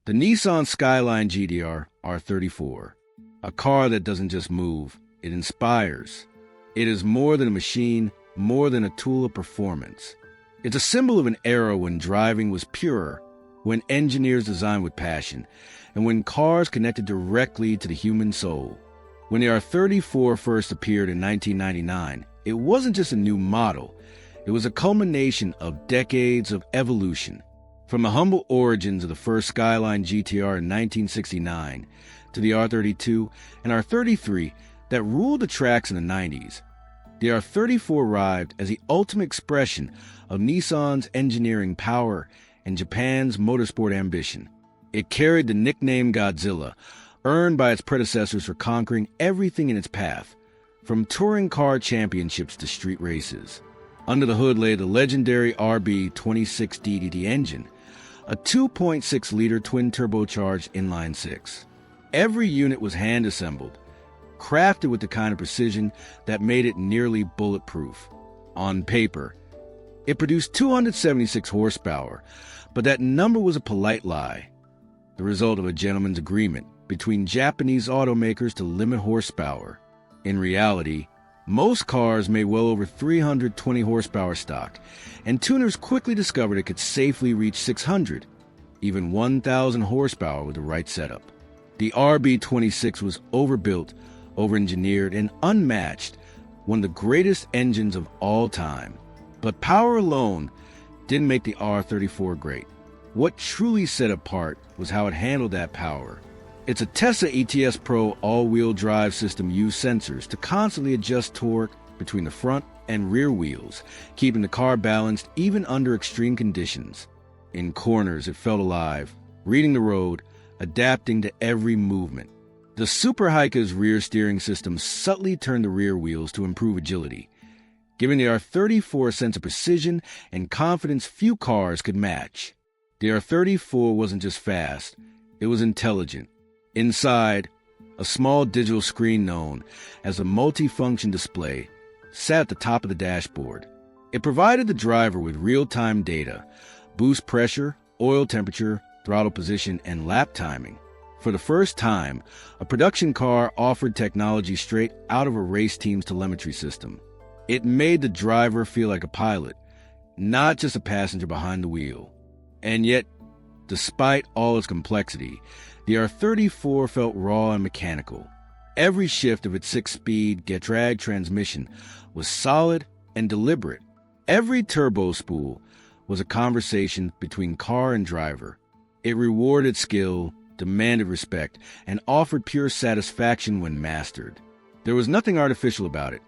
The Nissan Skyline GT-R R34, a car that doesn't just move, it inspires. It is more than a machine, more than a tool of performance. It's a symbol of an era when driving was purer, when engineers designed with passion, and when cars connected directly to the human soul. When the R34 first appeared in 1999, it wasn't just a new model. It was a culmination of decades of evolution. From the humble origins of the first Skyline GT-R in 1969 to the R32 and R33 that ruled the tracks in the 90s, the R34 arrived as the ultimate expression of Nissan's engineering power and Japan's motorsport ambition. It carried the nickname Godzilla, earned by its predecessors for conquering everything in its path, from touring car championships to street races. Under the hood lay the legendary RB26 DDT engine, a 2.6-liter twin-turbocharged inline-six. Every unit was hand-assembled, crafted with the kind of precision that made it nearly bulletproof. On paper, it produced 276 horsepower, but that number was a polite lie, the result of a gentleman's agreement between Japanese automakers to limit horsepower. In reality, most cars made well over 320 horsepower stock, and tuners quickly discovered it could safely reach 600, even 1,000 horsepower with the right setup. The RB26 was overbuilt, over-engineered, and unmatched, one of the greatest engines of all time. But power alone didn't make the R34 great. What truly set it apart was how it handled that power. Its ATTESA E-TS Pro all-wheel drive system used sensors to constantly adjust torque between the front and rear wheels, keeping the car balanced even under extreme conditions. In corners, it felt alive, reading the road, adapting to every movement. The Super Hiker's rear steering system subtly turned the rear wheels to improve agility, giving the R34 a sense of precision and confidence few cars could match. The R34 wasn't just fast, it was intelligent. Inside, a small digital screen known as a multifunction display sat at the top of the dashboard. It provided the driver with real-time data, boost pressure, oil temperature, throttle position, and lap timing. For the first time, a production car offered technology straight out of a race team's telemetry system. It made the driver feel like a pilot, not just a passenger behind the wheel. And yet, despite all its complexity, the R34 felt raw and mechanical. Every shift of its 6-speed get-drag transmission was solid and deliberate. Every turbo spool was a conversation between car and driver. It rewarded skill, demanded respect, and offered pure satisfaction when mastered. There was nothing artificial about it.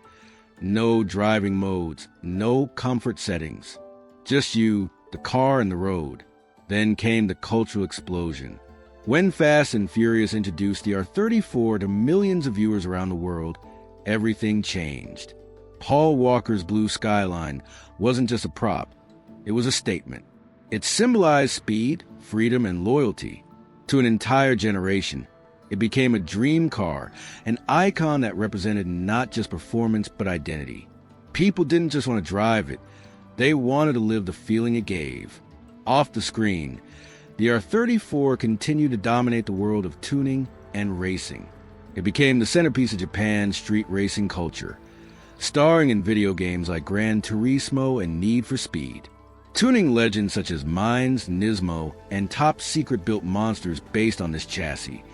No driving modes, no comfort settings. Just you, the car, and the road. Then came the cultural explosion. When Fast and Furious introduced the R34 to millions of viewers around the world, everything changed. Paul Walker's blue Skyline wasn't just a prop, it was a statement. It symbolized speed, freedom, and loyalty. To an entire generation, it became a dream car, an icon that represented not just performance but identity. People didn't just want to drive it, they wanted to live the feeling it gave. Off the screen, the R34 continued to dominate the world of tuning and racing. It became the centerpiece of Japan's street racing culture, starring in video games like Gran Turismo and Need for Speed. Tuning legends such as Mines, Nismo, and Top Secret built monsters based on this chassis,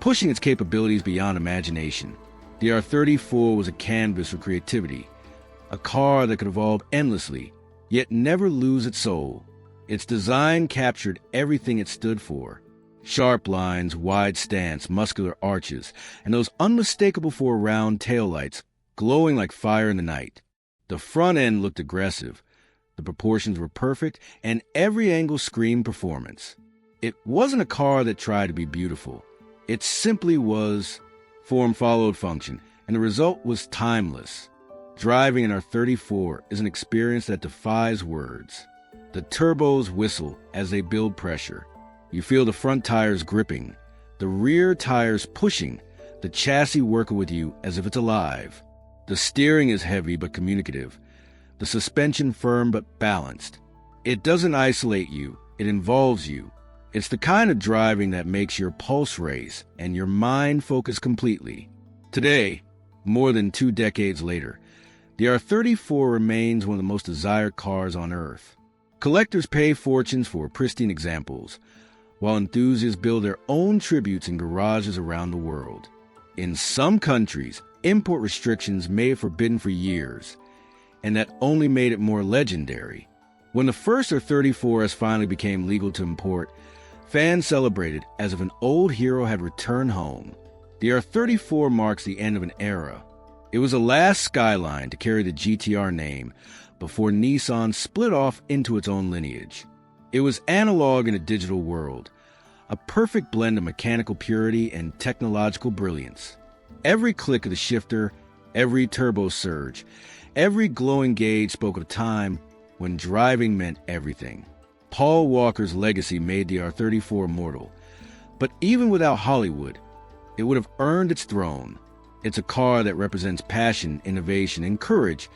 pushing its capabilities beyond imagination. The R34 was a canvas for creativity, a car that could evolve endlessly, yet never lose its soul. Its design captured everything it stood for. Sharp lines, wide stance, muscular arches, and those unmistakable four-round taillights glowing like fire in the night. The front end looked aggressive. The proportions were perfect, and every angle screamed performance. It wasn't a car that tried to be beautiful. It simply was. Form followed function, and the result was timeless. Driving an R34 is an experience that defies words. The turbos whistle as they build pressure. You feel the front tires gripping, the rear tires pushing, the chassis working with you as if it's alive. The steering is heavy but communicative, the suspension firm but balanced. It doesn't isolate you, it involves you. It's the kind of driving that makes your pulse race and your mind focus completely. Today, more than 2 decades later, the R34 remains one of the most desired cars on Earth. Collectors pay fortunes for pristine examples, while enthusiasts build their own tributes in garages around the world. In some countries, import restrictions made it forbidden for years, and that only made it more legendary. When the first R34S finally became legal to import, fans celebrated as if an old hero had returned home. The R34 marks the end of an era. It was the last Skyline to carry the GT-R name before Nissan split off into its own lineage. It was analog in a digital world, a perfect blend of mechanical purity and technological brilliance. Every click of the shifter, every turbo surge, every glowing gauge spoke of a time when driving meant everything. Paul Walker's legacy made the R34 immortal, but even without Hollywood, it would have earned its throne. It's a car that represents passion, innovation, and courage,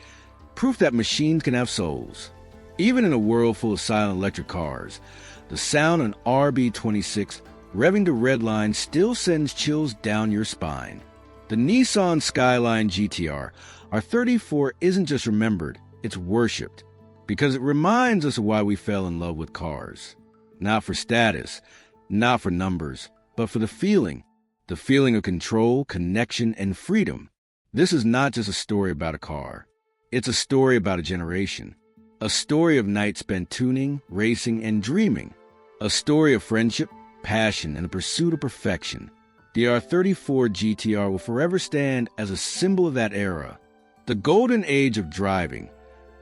proof that machines can have souls. Even in a world full of silent electric cars, the sound of an RB26 revving to red line still sends chills down your spine. The Nissan Skyline GT-R R34 isn't just remembered, it's worshipped, because it reminds us of why we fell in love with cars. Not for status, not for numbers, but for the feeling of control, connection, and freedom. This is not just a story about a car. It's a story about a generation. A story of nights spent tuning, racing, and dreaming. A story of friendship, passion, and the pursuit of perfection. The R34 GT-R will forever stand as a symbol of that era. The golden age of driving,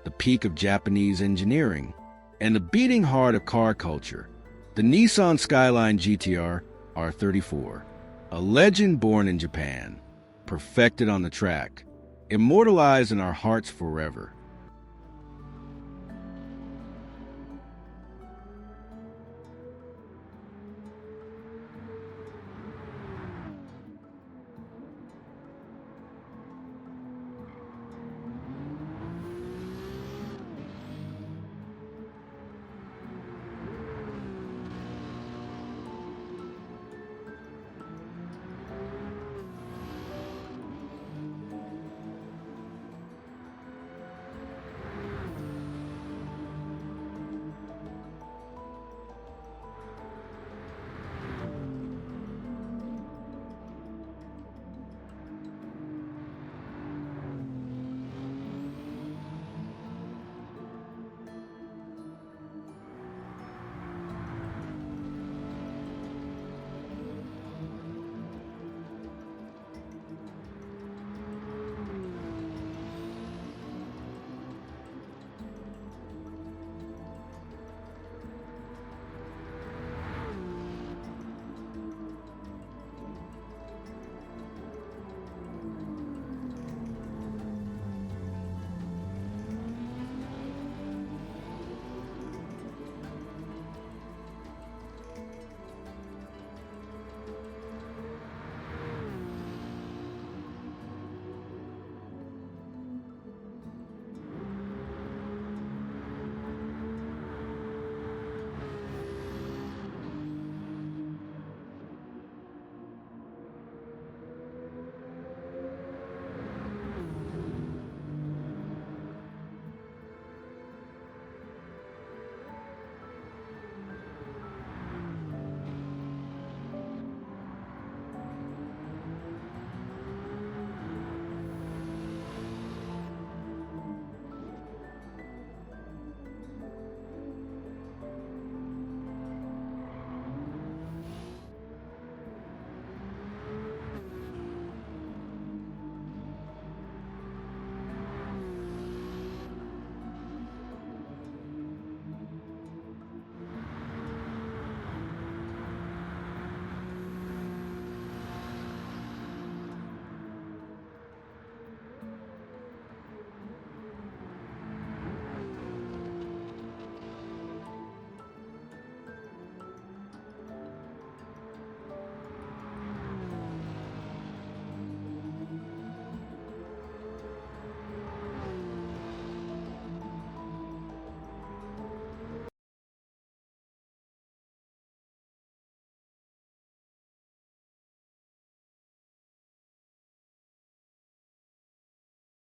the peak of Japanese engineering, and the beating heart of car culture. The Nissan Skyline GT-R R34. A legend born in Japan, perfected on the track, immortalized in our hearts forever.